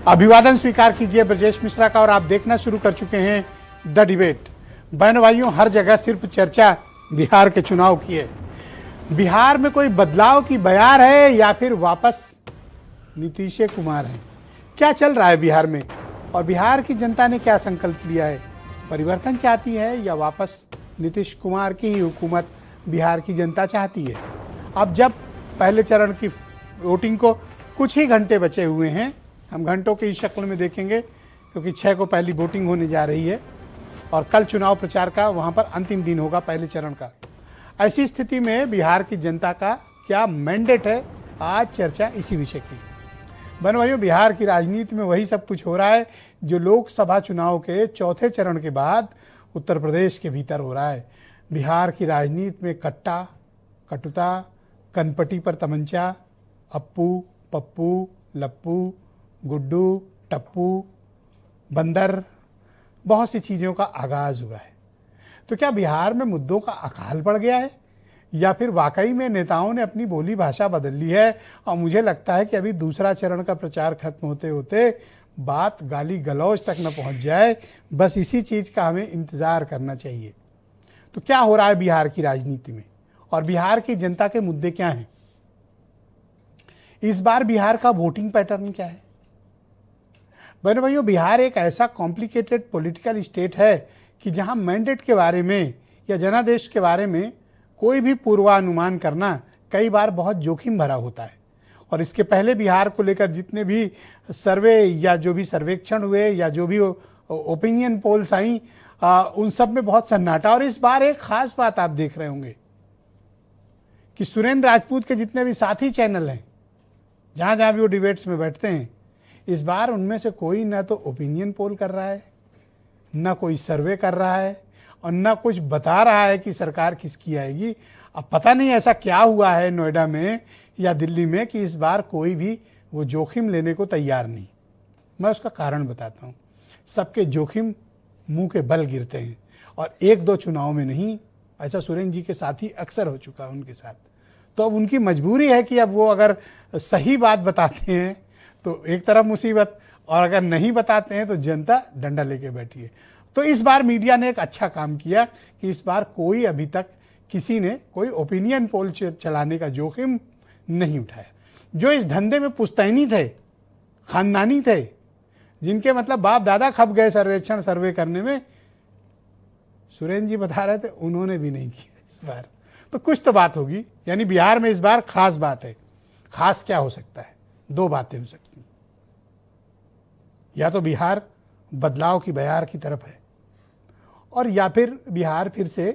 अभिवादन स्वीकार कीजिए ब्रजेश मिश्रा का और आप देखना शुरू कर चुके हैं द डिबेट। बहनों भाइयों, हर जगह सिर्फ चर्चा बिहार के चुनाव की है। बिहार में कोई बदलाव की बयार है या फिर वापस नीतीश कुमार है? क्या चल रहा है बिहार में और बिहार की जनता ने क्या संकल्प लिया है? परिवर्तन चाहती है या वापस नीतीश कुमार की ही हुकूमत बिहार की जनता चाहती है? अब जब पहले चरण की वोटिंग को कुछ ही घंटे बचे हुए हैं, हम घंटों की शक्ल में देखेंगे क्योंकि 6 को पहली वोटिंग होने जा रही है और कल चुनाव प्रचार का वहां पर अंतिम दिन होगा पहले चरण का। ऐसी स्थिति में बिहार की जनता का क्या मैंडेट है, आज चर्चा इसी विषय की। बहनों भाइयों, बिहार की राजनीति में वही सब कुछ हो रहा है जो लोकसभा चुनाव के चौथे चरण के बाद उत्तर प्रदेश के भीतर हो रहा है। बिहार की राजनीति में कट्टा, कटुता, कनपटी पर तमंचा, अप्पू, पप्पू, लप्पू, गुड्डू, टप्पू, बंदर, बहुत सी चीज़ों का आगाज हुआ है। तो क्या बिहार में मुद्दों का अकाल पड़ गया है या फिर वाकई में नेताओं ने अपनी बोली भाषा बदल ली है? और मुझे लगता है कि अभी दूसरा चरण का प्रचार खत्म होते होते बात गाली गलौज तक न पहुंच जाए, बस इसी चीज़ का हमें इंतज़ार करना चाहिए। तो क्या हो रहा है बिहार की राजनीति में और बिहार की जनता के मुद्दे क्या हैं? इस बार बिहार का वोटिंग पैटर्न क्या है? बहनों भाइयों, बिहार एक ऐसा कॉम्प्लिकेटेड पॉलिटिकल स्टेट है कि जहां मैंडेट के बारे में या जनादेश के बारे में कोई भी पूर्वानुमान करना कई बार बहुत जोखिम भरा होता है। और इसके पहले बिहार को लेकर जितने भी सर्वे या जो भी सर्वेक्षण हुए या जो भी ओपिनियन पोल्स आई, उन सब में बहुत सन्नाटा। और इस बार एक खास बात आप देख रहे होंगे कि सुरेंद्र राजपूत के जितने भी साथी चैनल हैं, जहां जहां भी वो डिबेट्स में बैठते हैं, इस बार उनमें से कोई ना तो ओपिनियन पोल कर रहा है, ना कोई सर्वे कर रहा है और ना कुछ बता रहा है कि सरकार किसकी आएगी। अब पता नहीं ऐसा क्या हुआ है नोएडा में या दिल्ली में कि इस बार कोई भी वो जोखिम लेने को तैयार नहीं। मैं उसका कारण बताता हूँ। सबके जोखिम मुंह के बल गिरते हैं और एक दो चुनाव में नहीं। ऐसा सुरेंद्र जी के साथी अक्सर हो चुका है उनके साथ। तो अब उनकी मजबूरी है कि अब वो अगर सही बात बताते हैं तो एक तरफ मुसीबत, और अगर नहीं बताते हैं तो जनता डंडा लेके बैठी है। तो इस बार मीडिया ने एक अच्छा काम किया कि इस बार कोई अभी तक किसी ने कोई ओपिनियन पोल चलाने का जोखिम नहीं उठाया। जो इस धंधे में पुश्तैनी थे, खानदानी थे, जिनके मतलब बाप दादा खप गए सर्वेक्षण सर्वे करने में, सुरेंद्र जी बता रहे थे उन्होंने भी नहीं किया इस बार। तो कुछ तो बात होगी, यानी बिहार में इस बार खास बात है। खास क्या हो सकता है? दो बातें हो सकती हैं। या तो बिहार बदलाव की बयार की तरफ है और या फिर बिहार फिर से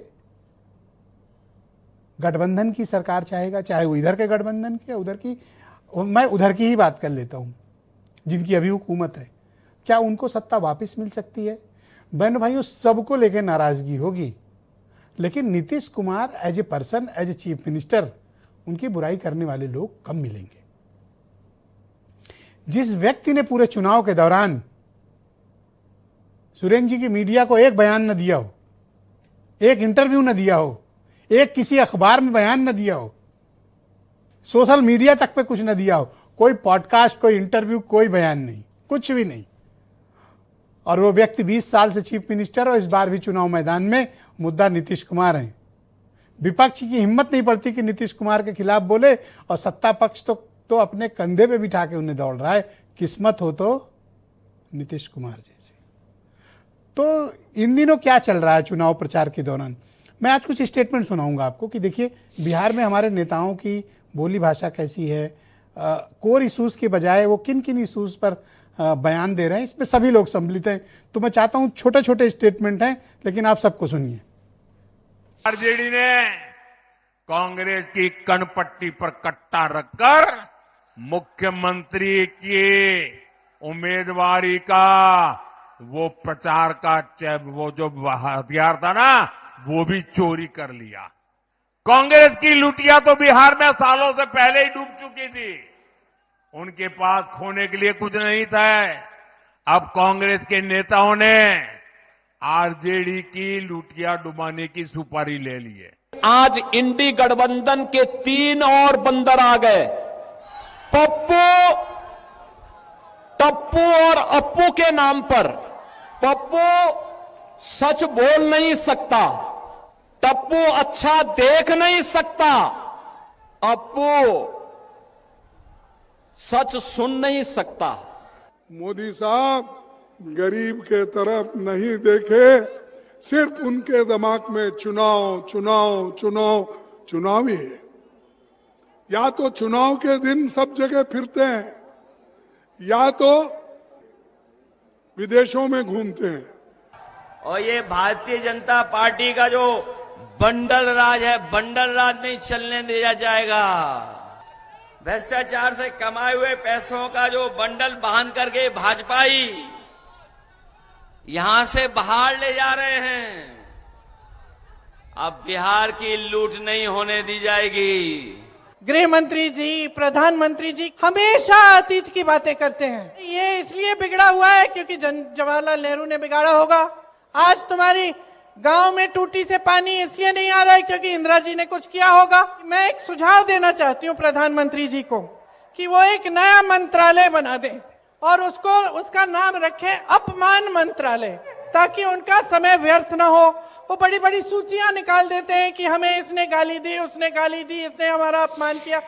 गठबंधन की सरकार चाहेगा, चाहे वो इधर के गठबंधन की या उधर की। मैं उधर की ही बात कर लेता हूं जिनकी अभी हुकूमत है। क्या उनको सत्ता वापस मिल सकती है? बहन भाइयों, सबको लेकर नाराजगी होगी, लेकिन Nitish Kumar as a person, as a chief minister, उनकी बुराई करने वाले लोग कम मिलेंगे। जिस व्यक्ति ने पूरे चुनाव के दौरान सुरेंद्र जी की मीडिया को एक बयान न दिया हो, एक इंटरव्यू न दिया हो, एक किसी अखबार में बयान न दिया हो, सोशल मीडिया तक पे कुछ न दिया हो, कोई पॉडकास्ट, कोई इंटरव्यू, कोई बयान नहीं, कुछ भी नहीं, और वो व्यक्ति 20 साल से चीफ मिनिस्टर और इस बार भी चुनाव मैदान में मुद्दा नीतीश कुमार हैं। विपक्ष की हिम्मत नहीं पड़ती कि नीतीश कुमार के खिलाफ बोले और सत्ता पक्ष तो अपने कंधे पे बिठा के उन्हें दौड़ रहा है। किस्मत हो तो नीतीश कुमार जैसे। तो इन दिनों क्या चल रहा है चुनाव प्रचार के दौरान? मैं आज कुछ स्टेटमेंट सुनाऊंगा आपको कि देखिए बिहार में हमारे नेताओं की बोली भाषा कैसी है, कोर इशूज़ के बजाय वो किन किन इशूज़ पर बयान दे रहे हैं। इसमें सभी लोग सम्मिलित हैं। तो मैं चाहता हूं, छोटे छोटे स्टेटमेंट हैं लेकिन आप सबको सुनिए। आरजेडी ने कांग्रेस की कनपट्टी पर कट्टा रखकर मुख्यमंत्री की उम्मीदवारी का वो प्रचार का वो जो हथियार था ना, वो भी चोरी कर लिया। कांग्रेस की लुटिया तो बिहार में सालों से पहले ही डूब चुकी थी। उनके पास खोने के लिए कुछ नहीं था। अब कांग्रेस के नेताओं ने आरजेडी की लुटिया डुबाने की सुपारी ले ली है। आज इंडी गठबंधन के 3 और बंदर आ गए। पप्पू, टप्पू और अप्पू के नाम पर। पप्पू सच बोल नहीं सकता, टप्पू अच्छा देख नहीं सकता, अप्पू सच सुन नहीं सकता। मोदी साहब गरीब के तरफ नहीं देखे, सिर्फ उनके दिमाग में चुनाव चुनाव चुनाव चुनाव ही है। या तो चुनाव के दिन सब जगह फिरते हैं, या तो विदेशों में घूमते हैं। और ये भारतीय जनता पार्टी का जो बंडल राज है, बंडल राज नहीं चलने दिया जाएगा। भ्रष्टाचार से कमाए हुए पैसों का जो बंडल बांध करके भाजपाई यहां से बाहर ले जा रहे हैं, अब बिहार की लूट नहीं होने दी जाएगी। गृह मंत्री जी, प्रधानमंत्री जी हमेशा अतीत की बातें करते हैं। ये इसलिए बिगड़ा हुआ है क्योंकि जवाहरलाल नेहरू ने बिगाड़ा होगा। आज तुम्हारी गांव में टूटी से पानी इसलिए नहीं आ रहा है क्योंकि इंदिरा जी ने कुछ किया होगा। मैं एक सुझाव देना चाहती हूं प्रधानमंत्री जी को कि वो एक नया मंत्रालय बना दें और उसका नाम रखें अपमान मंत्रालय, ताकि उनका समय व्यर्थ ना हो। वो बड़ी बड़ी सूचियां निकाल देते हैं कि हमें इसने गाली दी, उसने गाली दी, इसने हमारा अपमान किया।